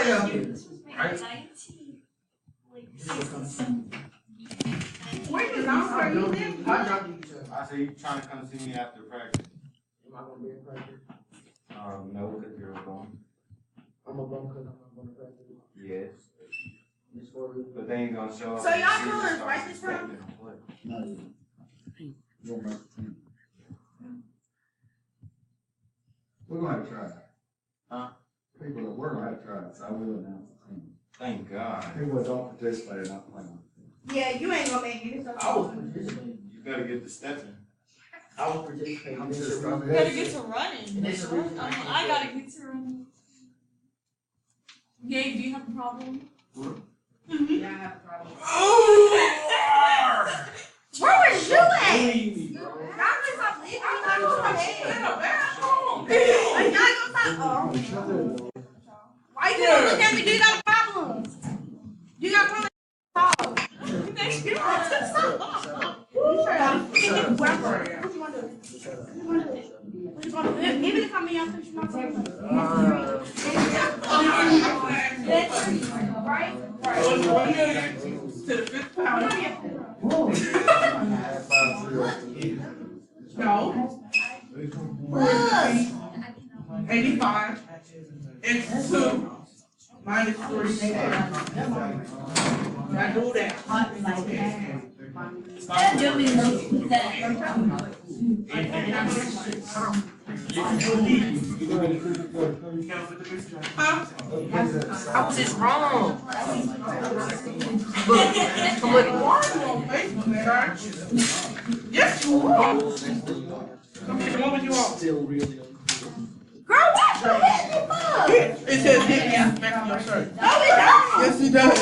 Right? Where you going? Where you live? I said you trying to come see me after practice. Am I gonna be in practice? No, because you're going. I'm gonna go because I'm not gonna practice. Yes. It's for real. But they ain't gonna show up. So y'all colors right this time? No, you're right. We're gonna have to try it. Huh? People that we're gonna have to try it, so I will announce the team. Thank God. People that don't participate are not playing. Yeah, you ain't gonna make it. I was participating. You better get to stepping. I was participating. I'm This just- is I'm the You gotta get to running. This is the reason I gotta get to running. Gabe, do you have a problem? Yeah, I have a problem. Oh! Where was you at? Leave me, bro. I'm just up leaving. I'm not gonna Why you gonna look at me? Do you got a problem? You got a problem? Even if I'm in your finish my right? To the fifth pound. No. 85. X 2. Minus 3. Now do that. Huh? I was just wrong. Look, come look. Yes, you are. What would you want? Still really. Girl, what you hit me for? It says hit me back in your shirt. No, it don't. Yes, it does.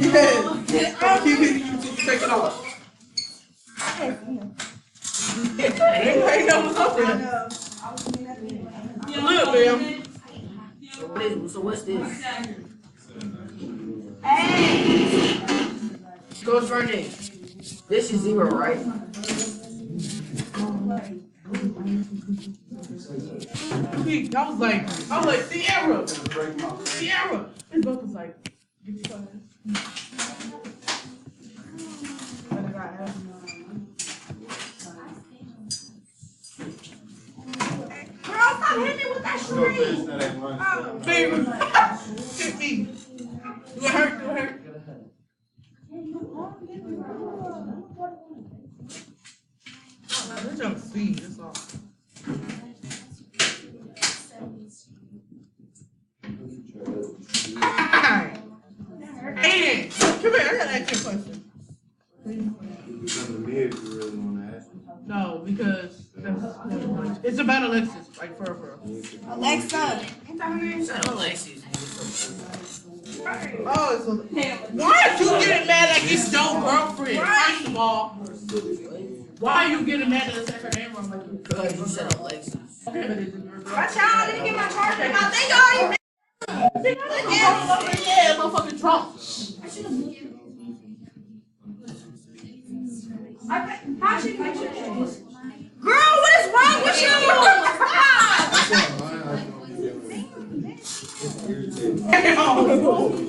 Yes. I'll keep hitting you till you take it off. Everybody knows what's up there. Look, ma'am. So what's this? Hey. Coach Vernon, this is 0, right? I was like, Sierra. Sierra. His book was like, get your phone. Girl, stop hitting me with that string. Baby. Hit me. Do it hurt? They're trying to see, that's all. Hi. Aiden, come here, I gotta ask you a question. No, because it's about Alexis, like for real. Alexa. Alexis. Oh, it's why are you getting mad like it's your girlfriend? First of all, why are you getting mad that it's her name wrong? Because you said Alexis. Okay, but it's your girlfriend. Watch out, I didn't get my charger. I think y'all Yeah, motherfucking drunk. How should make sure? Girl, what is wrong with you? Stop!